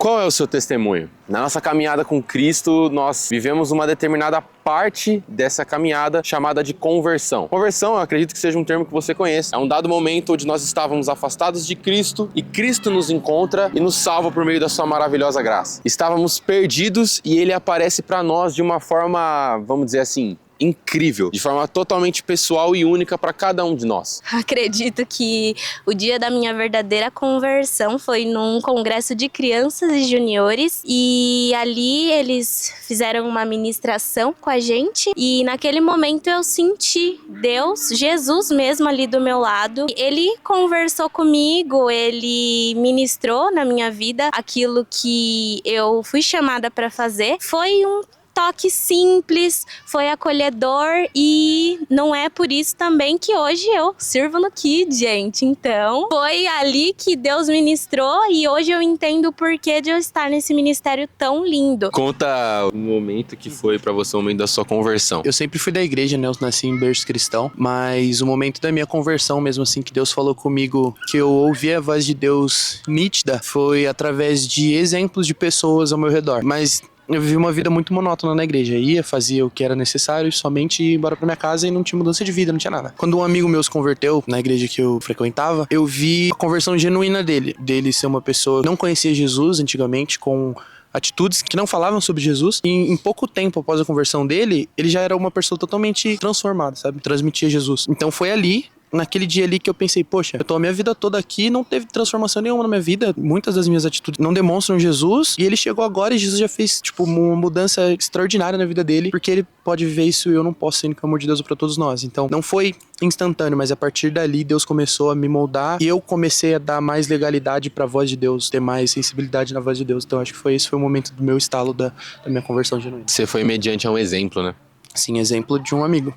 Qual é o seu testemunho? Na nossa caminhada com Cristo, nós vivemos uma determinada parte dessa caminhada chamada de conversão. Conversão, eu acredito que seja um termo que você conheça. É um dado momento onde nós estávamos afastados de Cristo e Cristo nos encontra e nos salva por meio da sua maravilhosa graça. Estávamos perdidos e Ele aparece para nós de uma forma, vamos dizer assim, incrível, de forma totalmente pessoal e única para cada um de nós. Acredito que o dia da minha verdadeira conversão foi num congresso de crianças e juniores e ali eles fizeram uma ministração com a gente e naquele momento eu senti Deus, Jesus mesmo ali do meu lado. Ele conversou comigo, ele ministrou na minha vida aquilo que eu fui chamada para fazer. Foi um toque simples, foi acolhedor e não é por isso também que hoje eu sirvo no Kids, gente. Então, foi ali que Deus ministrou e hoje eu entendo o porquê de eu estar nesse ministério tão lindo. Conta o momento que foi pra você, o momento da sua conversão. Eu sempre fui da igreja, né? Eu nasci em berço cristão, mas o momento da minha conversão mesmo assim, que Deus falou comigo, que eu ouvi a voz de Deus nítida, foi através de exemplos de pessoas ao meu redor. Mas eu vivi uma vida muito monótona na igreja. Ia, fazia o que era necessário, somente ia embora pra minha casa e não tinha mudança de vida, não tinha nada. Quando um amigo meu se converteu na igreja que eu frequentava, eu vi a conversão genuína dele ser uma pessoa que não conhecia Jesus antigamente, com atitudes que não falavam sobre Jesus. E em pouco tempo após a conversão dele, ele já era uma pessoa totalmente transformada, sabe? Transmitia Jesus. Então foi ali, naquele dia ali, que eu pensei, poxa, eu tô a minha vida toda aqui, não teve transformação nenhuma na minha vida, muitas das minhas atitudes não demonstram Jesus, e ele chegou agora e Jesus já fez, uma mudança extraordinária na vida dele, porque ele pode viver isso e eu não posso, sendo que o amor de Deus é pra todos nós. Então, não foi instantâneo, mas a partir dali Deus começou a me moldar e eu comecei a dar mais legalidade pra voz de Deus, ter mais sensibilidade na voz de Deus. Então, acho que esse foi o momento do meu estalo da minha conversão genuína. Você foi mediante a um exemplo, né? Sim, exemplo de um amigo.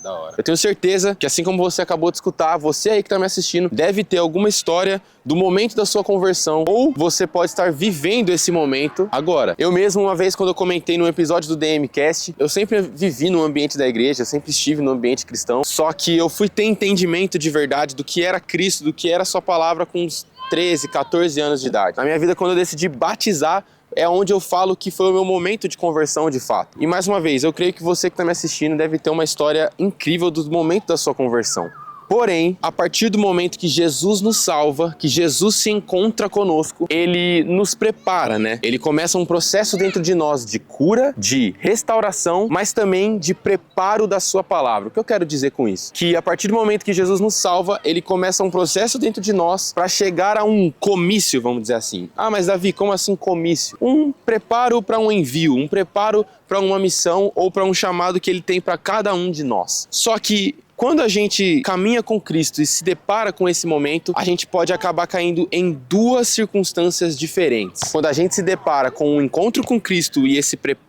Da hora. Eu tenho certeza que assim como você acabou de escutar, você aí que está me assistindo deve ter alguma história do momento da sua conversão, ou você pode estar vivendo esse momento agora. Eu mesmo, uma vez, quando eu comentei no episódio do DMcast, eu sempre vivi no ambiente da igreja, eu sempre estive no ambiente cristão, só que eu fui ter entendimento de verdade do que era Cristo, do que era sua palavra com uns 13, 14 anos de idade. Na minha vida, quando eu decidi batizar, é onde eu falo que foi o meu momento de conversão de fato. E mais uma vez, eu creio que você que está me assistindo deve ter uma história incrível do momento da sua conversão. Porém, a partir do momento que Jesus nos salva, que Jesus se encontra conosco, Ele nos prepara, né? Ele começa um processo dentro de nós de cura, de restauração, mas também de preparo da sua palavra. O que eu quero dizer com isso? Que a partir do momento que Jesus nos salva, Ele começa um processo dentro de nós para chegar a um comício, vamos dizer assim. Ah, mas Davi, como assim comício? Um preparo para um envio, um preparo para uma missão ou para um chamado que Ele tem para cada um de nós. Só que quando a gente caminha com Cristo e se depara com esse momento, a gente pode acabar caindo em duas circunstâncias diferentes. Quando a gente se depara com um encontro com Cristo e esse preparo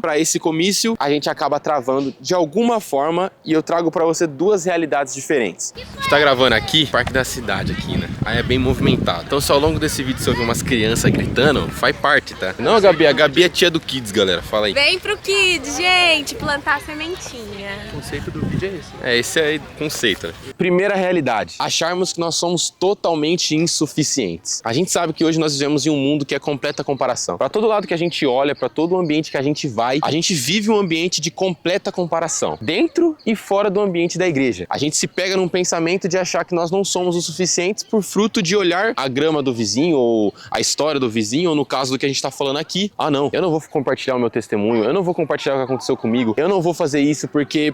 para esse comício, a gente acaba travando de alguma forma, e eu trago para você duas realidades diferentes. A gente tá gravando aqui, Parque da Cidade aqui, né? Aí é bem movimentado. Então se ao longo desse vídeo você ouvir umas crianças gritando, faz parte, tá? Não, a Gabi é tia do Kids, galera, fala aí. Vem pro Kids, gente, plantar sementinha. O conceito do vídeo é esse. Esse é o conceito, né? Primeira realidade, acharmos que nós somos totalmente insuficientes. A gente sabe que hoje nós vivemos em um mundo que é completa comparação. Para todo lado que a gente olha, para todo o ambiente que a gente vai, a gente vive um ambiente de completa comparação, dentro e fora do ambiente da igreja. A gente se pega num pensamento de achar que nós não somos o suficientes por fruto de olhar a grama do vizinho, ou a história do vizinho, ou no caso do que a gente está falando aqui, ah não, eu não vou compartilhar o meu testemunho, eu não vou compartilhar o que aconteceu comigo, eu não vou fazer isso porque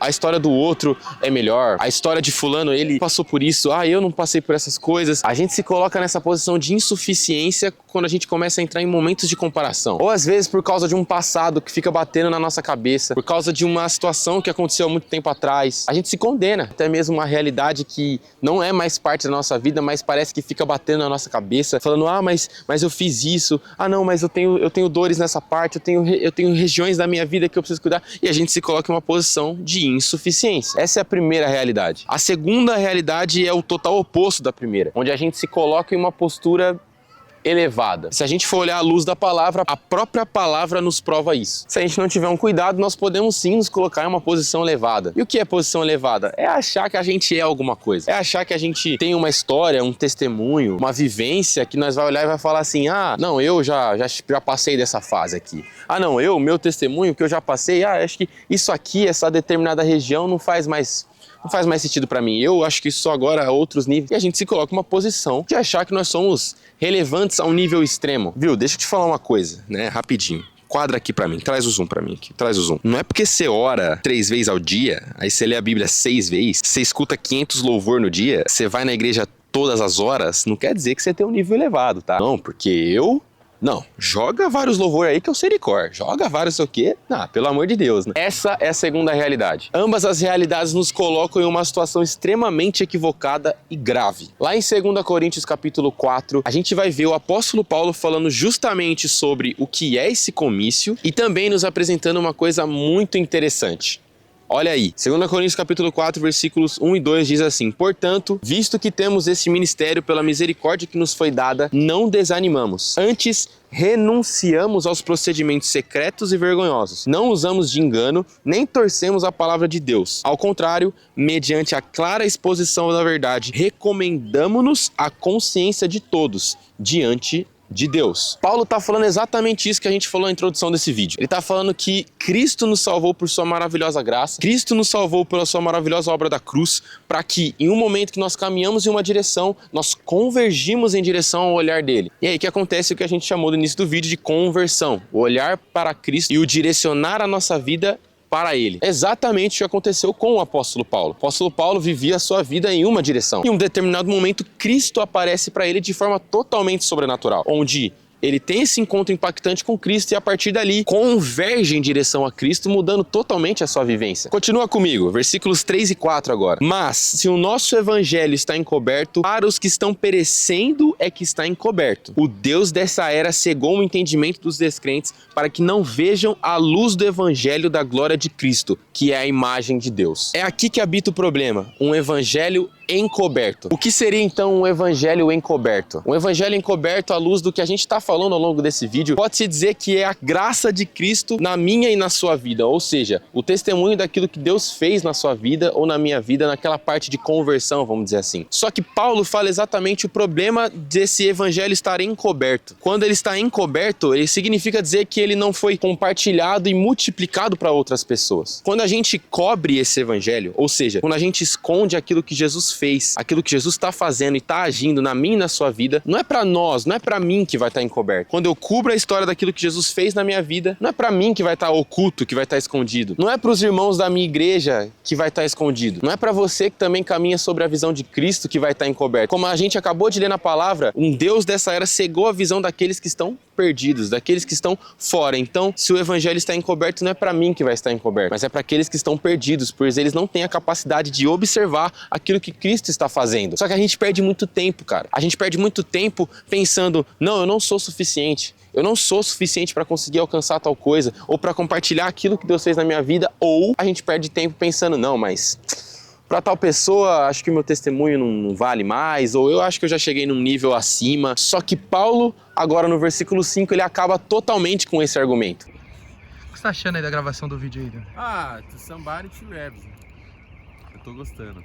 a história do outro é melhor, a história de fulano, ele passou por isso, eu não passei por essas coisas. A gente se coloca nessa posição de insuficiência quando a gente começa a entrar em momentos de comparação. Ou às vezes por causa de um passado que fica batendo na nossa cabeça, por causa de uma situação que aconteceu há muito tempo atrás. A gente se condena, até mesmo uma realidade que não é mais parte da nossa vida, mas parece que fica batendo na nossa cabeça, falando, mas eu fiz isso, não, mas eu tenho dores nessa parte, eu tenho regiões da minha vida que eu preciso cuidar, e a gente se coloca em uma posição de insuficiência. Essa é a primeira realidade. A segunda realidade é o total oposto da primeira, onde a gente se coloca em uma postura elevada. Se a gente for olhar à luz da palavra, a própria palavra nos prova isso. Se a gente não tiver um cuidado, nós podemos sim nos colocar em uma posição elevada. E o que é posição elevada? É achar que a gente é alguma coisa. É achar que a gente tem uma história, um testemunho, uma vivência que nós vai olhar e vai falar assim, ah, não, eu já passei dessa fase aqui. Ah, não, meu testemunho que eu já passei, acho que isso aqui, essa determinada região não faz mais sentido pra mim. Eu acho que isso só agora a outros níveis. E a gente se coloca em uma posição de achar que nós somos relevantes a um nível extremo. Viu? Deixa eu te falar uma coisa, né? Rapidinho. Quadra aqui pra mim, traz o zoom pra mim aqui, traz o zoom. Não é porque você ora 3 vezes ao dia, aí você lê a Bíblia 6 vezes, você escuta 500 louvor no dia, você vai na igreja todas as horas, não quer dizer que você tem um nível elevado, tá? Não, porque não, joga vários louvor aí que eu sei de cor. Joga vários sei o quê? Ah, pelo amor de Deus, né? Essa é a segunda realidade. Ambas as realidades nos colocam em uma situação extremamente equivocada e grave. Lá em 2 Coríntios capítulo 4, a gente vai ver o apóstolo Paulo falando justamente sobre o que é esse comício e também nos apresentando uma coisa muito interessante. Olha aí, 2 Coríntios capítulo 4, versículos 1 e 2 diz assim: portanto, visto que temos esse ministério pela misericórdia que nos foi dada, não desanimamos. Antes, renunciamos aos procedimentos secretos e vergonhosos. Não usamos de engano, nem torcemos a palavra de Deus. Ao contrário, mediante a clara exposição da verdade, recomendamo-nos à consciência de todos diante de Deus. Paulo tá falando exatamente isso que a gente falou na introdução desse vídeo. Ele tá falando que Cristo nos salvou por sua maravilhosa graça, Cristo nos salvou pela sua maravilhosa obra da cruz, para que em um momento que nós caminhamos em uma direção, nós convergimos em direção ao olhar dele. E aí que acontece o que a gente chamou no início do vídeo de conversão, o olhar para Cristo e o direcionar a nossa vida para ele. Exatamente o que aconteceu com o apóstolo Paulo. O apóstolo Paulo vivia a sua vida em uma direção. Em um determinado momento, Cristo aparece para ele de forma totalmente sobrenatural, onde ele tem esse encontro impactante com Cristo e a partir dali converge em direção a Cristo, mudando totalmente a sua vivência. Continua comigo, versículos 3 e 4 agora. Mas, se o nosso evangelho está encoberto, para os que estão perecendo é que está encoberto. O Deus dessa era cegou o entendimento dos descrentes para que não vejam a luz do evangelho da glória de Cristo, que é a imagem de Deus. É aqui que habita o problema, um evangelho encoberto. O que seria então um evangelho encoberto? Um evangelho encoberto à luz do que a gente está falando ao longo desse vídeo, pode-se dizer que é a graça de Cristo na minha e na sua vida, ou seja, o testemunho daquilo que Deus fez na sua vida ou na minha vida, naquela parte de conversão, vamos dizer assim. Só que Paulo fala exatamente o problema desse evangelho estar encoberto. Quando ele está encoberto, ele significa dizer que ele não foi compartilhado e multiplicado para outras pessoas. Quando a gente cobre esse evangelho, ou seja, quando a gente esconde aquilo que Jesus fez, aquilo que Jesus está fazendo e está agindo na minha e na sua vida, não é para nós, não é para mim que vai estar encoberto. Quando eu cubro a história daquilo que Jesus fez na minha vida, não é para mim que vai estar oculto, que vai estar escondido. Não é para os irmãos da minha igreja que vai estar escondido. Não é para você que também caminha sobre a visão de Cristo que vai estar encoberto. Como a gente acabou de ler na palavra, um Deus dessa era cegou a visão daqueles que estão perdidos, daqueles que estão fora. Então, se o evangelho está encoberto, não é para mim que vai estar encoberto, mas é para aqueles que estão perdidos, pois eles não têm a capacidade de observar aquilo que Cristo está fazendo. Só que a gente perde muito tempo, cara. A gente perde muito tempo pensando, não, eu não sou suficiente. Eu não sou suficiente para conseguir alcançar tal coisa, ou para compartilhar aquilo que Deus fez na minha vida, ou a gente perde tempo pensando, não, mas para tal pessoa, acho que o meu testemunho não vale mais, ou eu acho que eu já cheguei num nível acima. Só que Paulo, agora no versículo 5, ele acaba totalmente com esse argumento. O que você tá achando aí da gravação do vídeo aí, Dan? Somebody to rap. Eu tô gostando.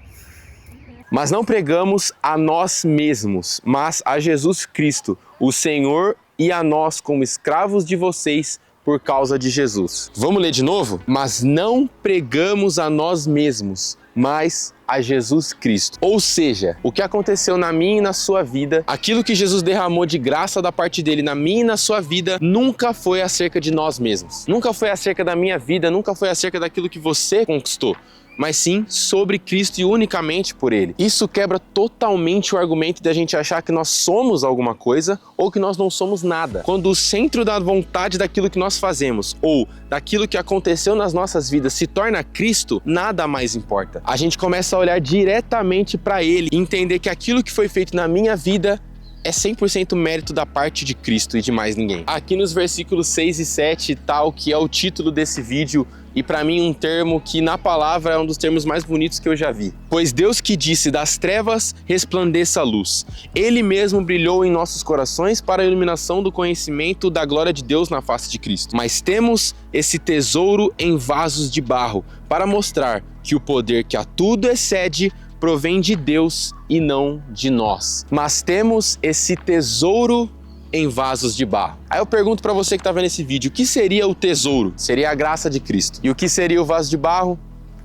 Mas não pregamos a nós mesmos, mas a Jesus Cristo, o Senhor, e a nós como escravos de vocês por causa de Jesus. Vamos ler de novo? Mas não pregamos a nós mesmos, mas a Jesus Cristo. Ou seja, o que aconteceu na minha e na sua vida, aquilo que Jesus derramou de graça da parte dele na minha e na sua vida, nunca foi acerca de nós mesmos. Nunca foi acerca da minha vida, nunca foi acerca daquilo que você conquistou, mas sim sobre Cristo e unicamente por Ele. Isso quebra totalmente o argumento de a gente achar que nós somos alguma coisa ou que nós não somos nada. Quando o centro da vontade daquilo que nós fazemos ou daquilo que aconteceu nas nossas vidas se torna Cristo, nada mais importa. A gente começa a olhar diretamente para Ele e entender que aquilo que foi feito na minha vida é 100% mérito da parte de Cristo e de mais ninguém. Aqui nos versículos 6 e 7, tal, que é o título desse vídeo, e para mim um termo que na palavra é um dos termos mais bonitos que eu já vi. Pois Deus que disse das trevas resplandeça a luz. Ele mesmo brilhou em nossos corações para a iluminação do conhecimento da glória de Deus na face de Cristo. Mas temos esse tesouro em vasos de barro para mostrar que o poder que a tudo excede provém de Deus e não de nós. Mas temos esse tesouro em vasos de barro. Aí eu pergunto para você que tá vendo esse vídeo, o que seria o tesouro? Seria a graça de Cristo. E o que seria o vaso de barro?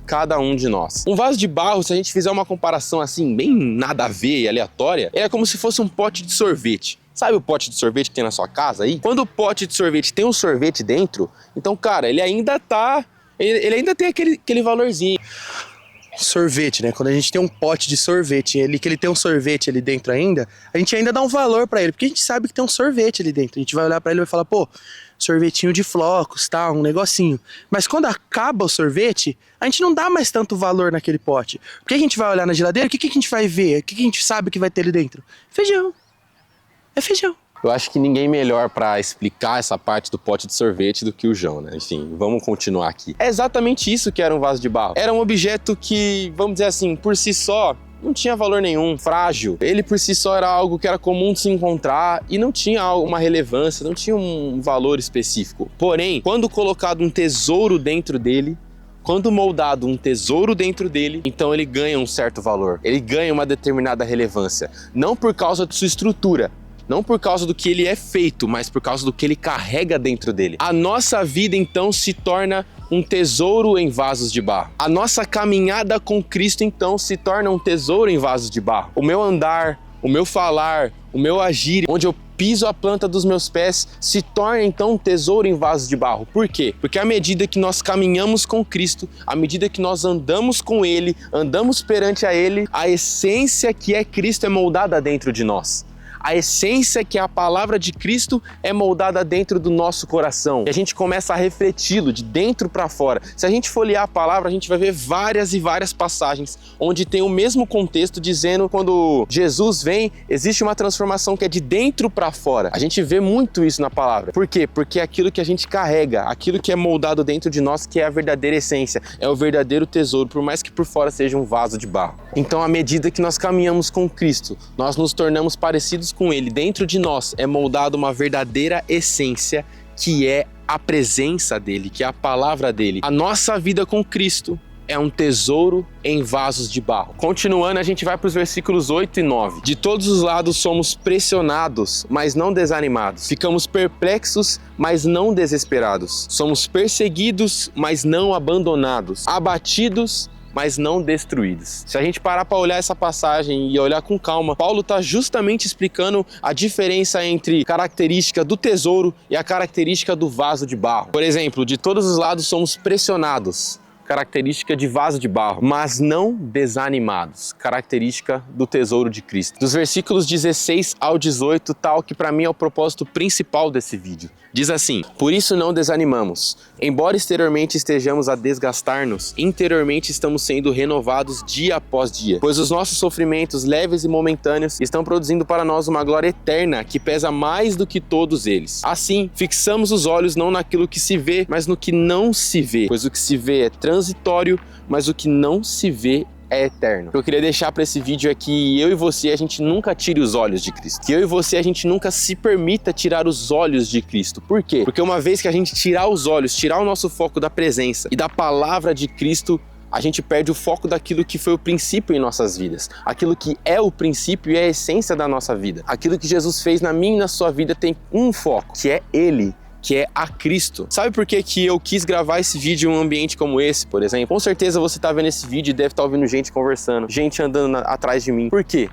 Cada um de nós. Um vaso de barro, se a gente fizer uma comparação assim, bem nada a ver e aleatória, é como se fosse um pote de sorvete. Sabe o pote de sorvete que tem na sua casa aí? Quando o pote de sorvete tem um sorvete dentro, então, cara, ele ainda tem aquele valorzinho. Sorvete, né? Quando a gente tem um pote de sorvete, que ele tem um sorvete ali dentro ainda, a gente ainda dá um valor pra ele, porque a gente sabe que tem um sorvete ali dentro. A gente vai olhar pra ele e vai falar, pô, sorvetinho de flocos, tá? Um negocinho. Mas quando acaba o sorvete, a gente não dá mais tanto valor naquele pote. Porque a gente vai olhar na geladeira, o que a gente vai ver? O que a gente sabe que vai ter ali dentro? Feijão. É feijão. Eu acho que ninguém melhor para explicar essa parte do pote de sorvete do que o João, né? Enfim, vamos continuar aqui. É exatamente isso que era um vaso de barro. Era um objeto que, vamos dizer assim, por si só, não tinha valor nenhum, frágil. Ele por si só era algo que era comum de se encontrar e não tinha uma relevância, não tinha um valor específico. Porém, quando colocado um tesouro dentro dele, quando moldado um tesouro dentro dele, então ele ganha um certo valor. Ele ganha uma determinada relevância. Não por causa de sua estrutura, não por causa do que ele é feito, mas por causa do que ele carrega dentro dele. A nossa vida, então, se torna um tesouro em vasos de barro. A nossa caminhada com Cristo, então, se torna um tesouro em vasos de barro. O meu andar, o meu falar, o meu agir, onde eu piso a planta dos meus pés, se torna, então, um tesouro em vasos de barro. Por quê? Porque à medida que nós caminhamos com Cristo, à medida que nós andamos com Ele, andamos perante a Ele, a essência que é Cristo é moldada dentro de nós. A essência que é a palavra de Cristo é moldada dentro do nosso coração. E a gente começa a refleti-lo de dentro para fora. Se a gente folhear a palavra, a gente vai ver várias e várias passagens onde tem o mesmo contexto dizendo quando Jesus vem, existe uma transformação que é de dentro para fora. A gente vê muito isso na palavra. Por quê? Porque é aquilo que a gente carrega, aquilo que é moldado dentro de nós, que é a verdadeira essência, é o verdadeiro tesouro, por mais que por fora seja um vaso de barro. Então, à medida que nós caminhamos com Cristo, nós nos tornamos parecidos com Ele. Dentro de nós é moldada uma verdadeira essência que é a presença dEle, que é a palavra dEle. A nossa vida com Cristo é um tesouro em vasos de barro. Continuando, a gente vai para os versículos 8 e 9. De todos os lados somos pressionados, mas não desanimados. Ficamos perplexos, mas não desesperados. Somos perseguidos, mas não abandonados. Abatidos, mas não destruídos. Se a gente parar para olhar essa passagem e olhar com calma, Paulo está justamente explicando a diferença entre a característica do tesouro e a característica do vaso de barro. Por exemplo, de todos os lados somos pressionados, característica de vaso de barro, mas não desanimados, característica do tesouro de Cristo. Dos versículos 16 ao 18, tal que para mim é o propósito principal desse vídeo. Diz assim: por isso não desanimamos. Embora exteriormente estejamos a desgastar-nos, interiormente estamos sendo renovados dia após dia, pois os nossos sofrimentos leves e momentâneos estão produzindo para nós uma glória eterna que pesa mais do que todos eles. Assim, fixamos os olhos não naquilo que se vê, mas no que não se vê, pois o que se vê é transitório, mas o que não se vê é eterno. O que eu queria deixar para esse vídeo é que eu e você, a gente nunca tire os olhos de Cristo. Que eu e você, a gente nunca se permita tirar os olhos de Cristo. Por quê? Porque uma vez que a gente tirar os olhos, tirar o nosso foco da presença e da palavra de Cristo, a gente perde o foco daquilo que foi o princípio em nossas vidas. Aquilo que é o princípio e é a essência da nossa vida. Aquilo que Jesus fez na minha e na sua vida tem um foco, que é Ele, que é a Cristo. Sabe por que eu quis gravar esse vídeo em um ambiente como esse, por exemplo? Com certeza você tá vendo esse vídeo e deve estar ouvindo gente conversando, gente andando atrás de mim. Por quê?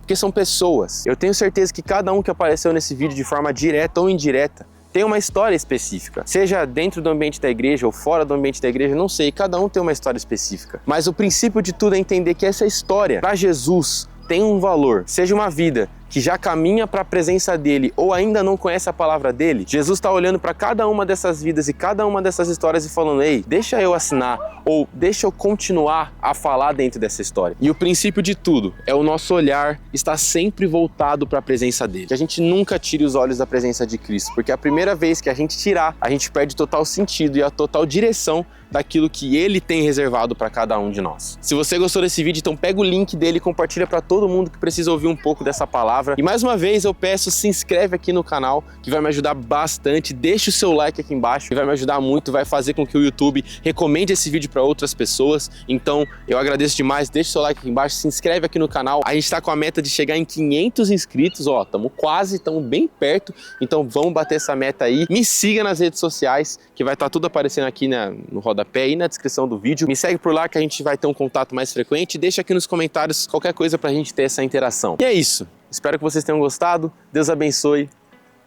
Porque são pessoas. Eu tenho certeza que cada um que apareceu nesse vídeo de forma direta ou indireta tem uma história específica. Seja dentro do ambiente da igreja ou fora do ambiente da igreja, não sei, cada um tem uma história específica. Mas o princípio de tudo é entender que essa história, para Jesus, tem um valor. Seja uma vida que já caminha para a presença dele ou ainda não conhece a palavra dele, Jesus está olhando para cada uma dessas vidas e cada uma dessas histórias e falando: ei, deixa eu assinar, ou deixa eu continuar a falar dentro dessa história. E o princípio de tudo é o nosso olhar estar sempre voltado para a presença dele. Que a gente nunca tire os olhos da presença de Cristo, porque a primeira vez que a gente tirar, a gente perde total sentido e a total direção daquilo que ele tem reservado para cada um de nós. Se você gostou desse vídeo, então pega o link dele e compartilha para todo mundo que precisa ouvir um pouco dessa palavra. E mais uma vez eu peço, se inscreve aqui no canal, que vai me ajudar bastante. Deixa o seu like aqui embaixo, que vai me ajudar muito, vai fazer com que o YouTube recomende esse vídeo para outras pessoas. Então eu agradeço demais, deixa o seu like aqui embaixo, se inscreve aqui no canal. A gente está com a meta de chegar em 500 inscritos, ó, estamos bem perto, então vamos bater essa meta aí. Me siga nas redes sociais, que vai estar tudo aparecendo aqui no rodapé aí na descrição do vídeo. Me segue por lá que a gente vai ter um contato mais frequente. Deixa aqui nos comentários qualquer coisa pra gente ter essa interação. E é isso. Espero que vocês tenham gostado. Deus abençoe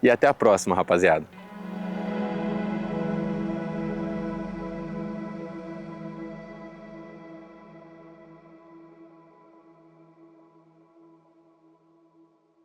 e até a próxima, rapaziada.